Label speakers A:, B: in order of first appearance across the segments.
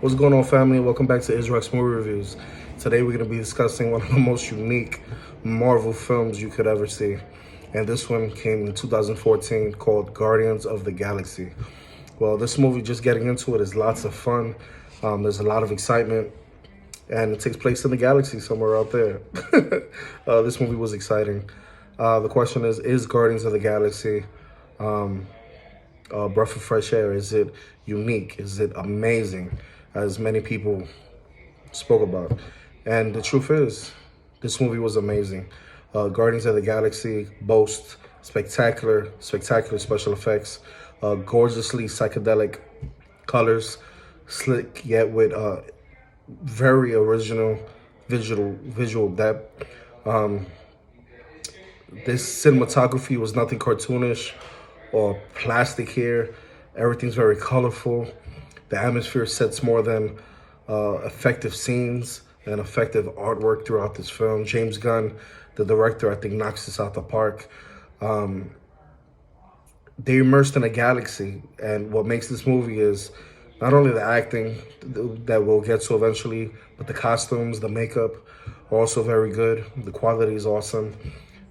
A: What's going on, family? Welcome back to Israel's Movie Reviews. Today we're going to be discussing one of the most unique Marvel films you could ever see. And this one came in 2014 called Guardians of the Galaxy. Well, this movie, just getting into it, is lots of fun. There's a lot of excitement. And it takes place in the galaxy somewhere out there. This movie was exciting. The question is Guardians of the Galaxy breath of fresh air? Is it unique? Is it amazing, as many people spoke about? And the truth is, this movie was amazing. Guardians of the Galaxy boasts spectacular special effects, gorgeously psychedelic colors, slick yet with very original visual depth. This cinematography was nothing cartoonish or plastic here. Everything's very colorful. The atmosphere sets more than effective scenes and effective artwork throughout this film. James Gunn, the director, I think knocks this out the park. They immersed in a galaxy, and what makes this movie is not only the acting that we'll get to eventually, but the costumes, the makeup are also very good. The quality is awesome.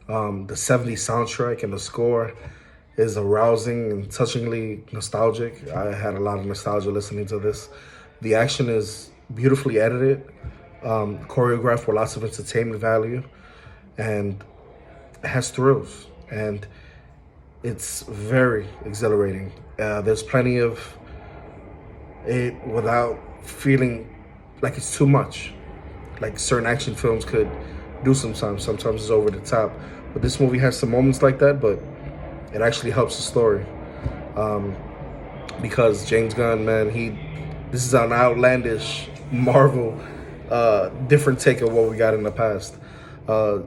A: The 70s soundtrack and the score is arousing and touchingly nostalgic. I had a lot of nostalgia listening to this. The action is beautifully edited, choreographed with lots of entertainment value, and it has thrills, and it's very exhilarating. There's plenty of it without feeling like it's too much, like certain action films could do sometimes. Sometimes it's over the top, but this movie has some moments like that, but it actually helps the story. Because James Gunn, man, this is an outlandish Marvel, different take of what we got in the past.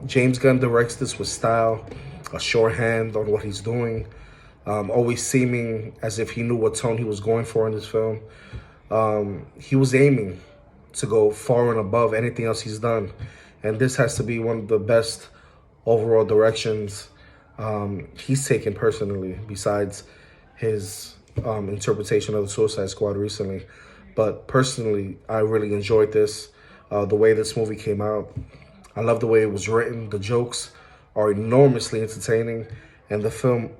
A: James Gunn directs this with style, a shorthand on what he's doing, always seeming as if he knew what tone he was going for in this film. He was aiming to go far and above anything else he's done, and this has to be one of the best overall directions he's taken personally, besides his interpretation of the Suicide Squad recently. But personally, I really enjoyed this, the way this movie came out. I love the way it was written. The jokes are enormously entertaining, and the film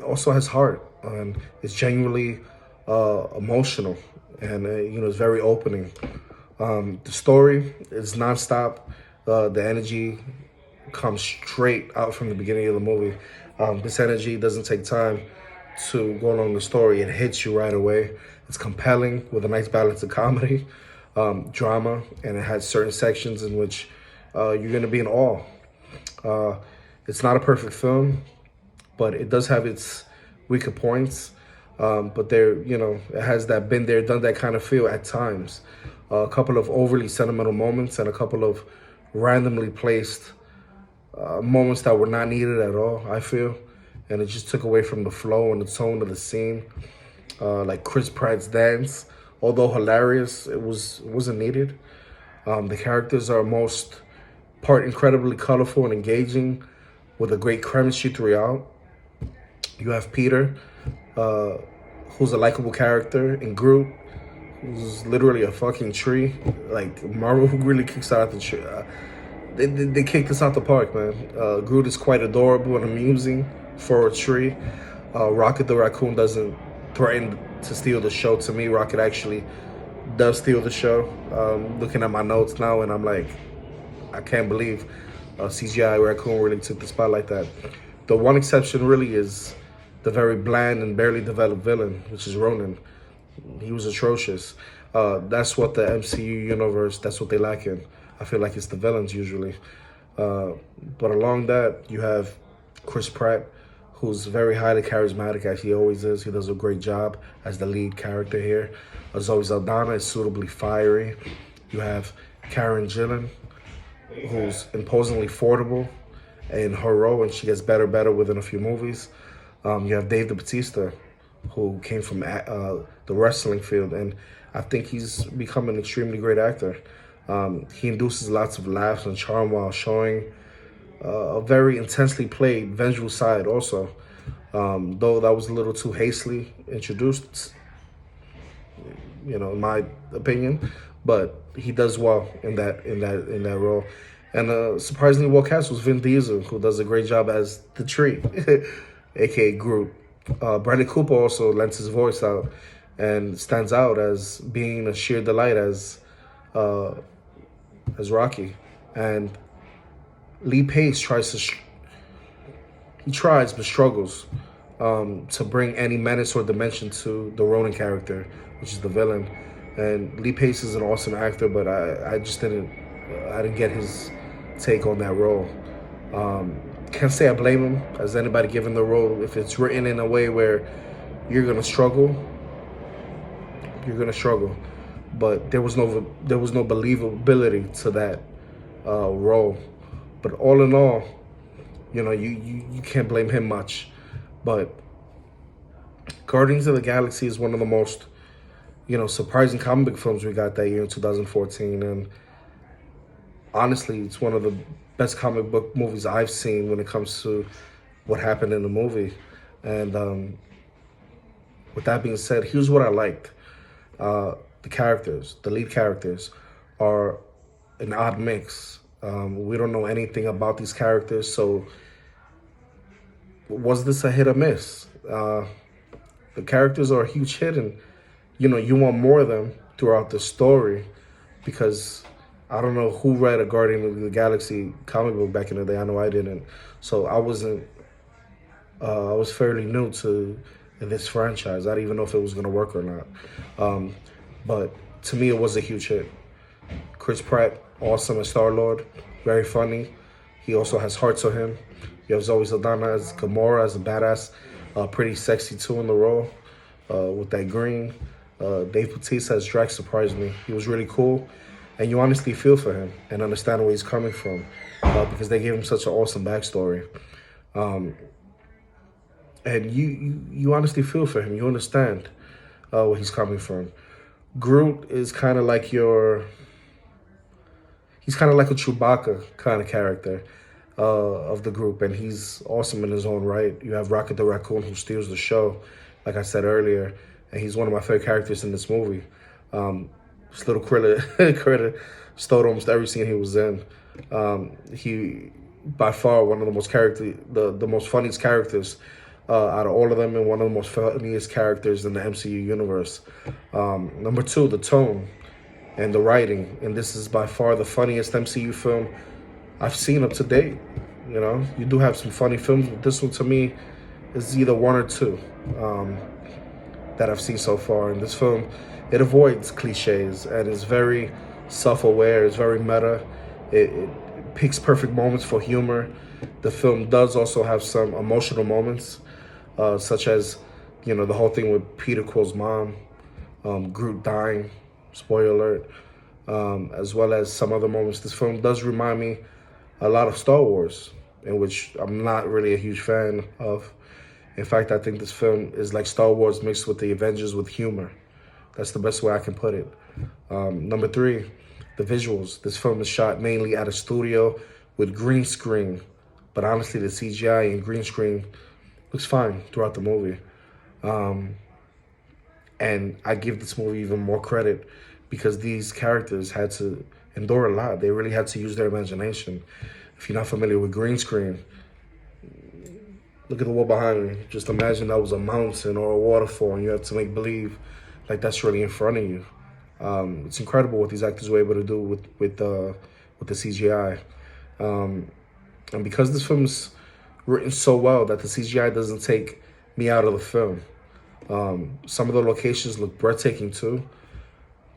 A: also has heart, and it's genuinely emotional, and it's very opening. The story is nonstop. The energy comes straight out from the beginning of the movie. This energy doesn't take time to go along the story. It hits you right away. It's compelling with a nice balance of comedy, drama, and it has certain sections in which you're going to be in awe. It's not a perfect film, but it does have its weaker points. But it has that been there, done that kind of feel at times. A couple of overly sentimental moments and a couple of randomly placed moments that were not needed at all, I feel. And it just took away from the flow and the tone of the scene. Like Chris Pratt's dance, although hilarious, it wasn't needed. The characters are most part incredibly colorful and engaging, with a great chemistry throughout. You have Peter, who's a likable character, and Groot, who's literally a fucking tree. Like, Marvel really kicks out the tree. They kicked us out the park, man. Groot is quite adorable and amusing for a tree. Rocket the Raccoon doesn't threaten to steal the show. To me, Rocket actually does steal the show. Looking at my notes now, and I'm like, I can't believe CGI Raccoon really took the spot like that. The one exception really is the very bland and barely developed villain, which is Ronan. He was atrocious. That's what the MCU universe, that's what they lack in. I feel like it's the villains usually. But along that, you have Chris Pratt, who's very highly charismatic, as he always is. He does a great job as the lead character here. Zoe Saldana is suitably fiery. You have Karen Gillan, who's imposingly affordable in her role, and she gets better within a few movies. You have Dave Bautista, who came from the wrestling field, and I think he's become an extremely great actor. He induces lots of laughs and charm while showing a very intensely played vengeful side also. Though that was a little too hastily introduced. in my opinion. But he does well in that role. And surprisingly well cast was Vin Diesel, who does a great job as the tree, aka Groot. Bradley Cooper also lends his voice out and stands out as being a sheer delight uh, as Rocky. And Lee Pace he tries but struggles to bring any menace or dimension to the Ronan character, which is the villain. And Lee Pace is an awesome actor, but I just I didn't get his take on that role. Can't say I blame him, as anybody given the role. If it's written in a way where you're gonna struggle, you're gonna struggle. But there was no believability to that role. But all in all, you can't blame him much. But Guardians of the Galaxy is one of the most surprising comic book films we got that year in 2014, and honestly, it's one of the best comic book movies I've seen when it comes to what happened in the movie. And with that being said, here's what I liked. The lead characters, are an odd mix. We don't know anything about these characters, so was this a hit or miss? The characters are a huge hit, and you want more of them throughout the story, because I don't know who read a Guardian of the Galaxy comic book back in the day. I know I didn't. So I was fairly new to this franchise. I didn't even know if it was going to work or not. But to me, it was a huge hit. Chris Pratt, awesome as Star-Lord, very funny. He also has heart to him. You have Zoe Saldana as Gamora, as a badass, pretty sexy too in the role, with that green. Dave Bautista as Drax surprised me. He was really cool, and you honestly feel for him and understand where he's coming from, because they gave him such an awesome backstory. And you honestly feel for him. You understand where he's coming from. Groot is kind of like he's kind of like a Chewbacca kind of character of the group, and he's awesome in his own right. You have Rocket the Raccoon, who steals the show, like I said earlier, and he's one of my favorite characters in this movie. This little critter stole almost every scene he was in. He, by far, one of the most funniest characters out of all of them, and one of the most funniest characters in the MCU universe. Number two, the tone and the writing, and this is by far the funniest MCU film I've seen up to date. You do have some funny films, but this one to me is either one or two that I've seen so far. And this film, it avoids cliches and is very self-aware. It's very meta. It picks perfect moments for humor. The film does also have some emotional moments, such as, the whole thing with Peter Quill's mom, Groot dying, spoiler alert, as well as some other moments. This film does remind me a lot of Star Wars, in which I'm not really a huge fan of. In fact, I think this film is like Star Wars mixed with the Avengers with humor. That's the best way I can put it. Number three, the visuals. This film is shot mainly at a studio with green screen, but honestly, the CGI and green screen looks fine throughout the movie. And I give this movie even more credit because these characters had to endure a lot. They really had to use their imagination. If you're not familiar with green screen, look at the wall behind me. Just imagine that was a mountain or a waterfall, and you have to make believe like that's really in front of you. It's incredible what these actors were able to do with the CGI. And because this film's written so well that the CGI doesn't take me out of the film. Some of the locations look breathtaking too.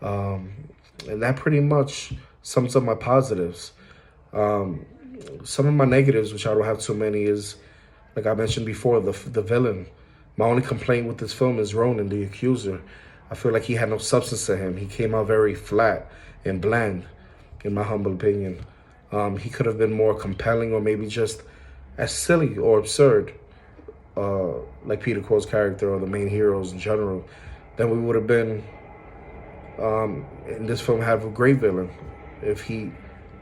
A: And that pretty much sums up my positives. Some of my negatives, which I don't have too many, is, like I mentioned before, the villain. My only complaint with this film is Ronan, the accuser. I feel like he had no substance to him. He came out very flat and bland, in my humble opinion. He could have been more compelling, or maybe just as silly or absurd, like Peter Quill's character or the main heroes in general. Then we would have been, in this film, have a great villain if he,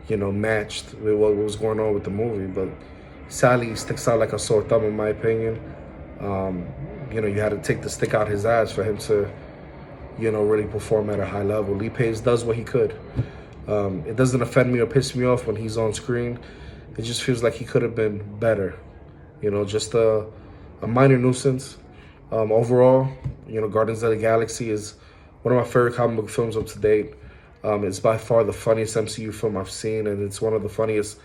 A: matched with what was going on with the movie. But sadly, he sticks out like a sore thumb, in my opinion. You had to take the stick out his ass for him to, really perform at a high level. Lee Pace does what he could. It doesn't offend me or piss me off when he's on screen. It just feels like he could have been better. Just a minor nuisance. Overall, Guardians of the Galaxy is one of my favorite comic book films up to date. It's by far the funniest MCU film I've seen, and it's one of the funniest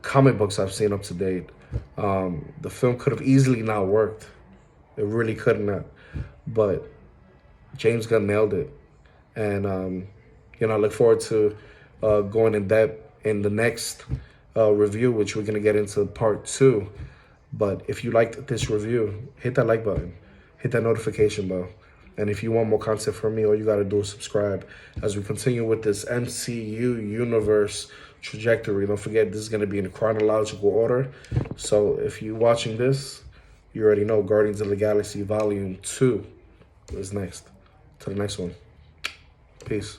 A: comic books I've seen up to date. The film could have easily not worked. It really couldn't have. But James Gunn nailed it. And, I look forward to going in depth in the next review, which we're going to get into part 2. But if you liked this review, hit that like button. Hit that notification bell. And if you want more content from me, all you got to do is subscribe as we continue with this MCU universe trajectory. Don't forget, this is going to be in chronological order. So if you're watching this, you already know Guardians of the Galaxy Volume 2 is next. To the next one. Peace.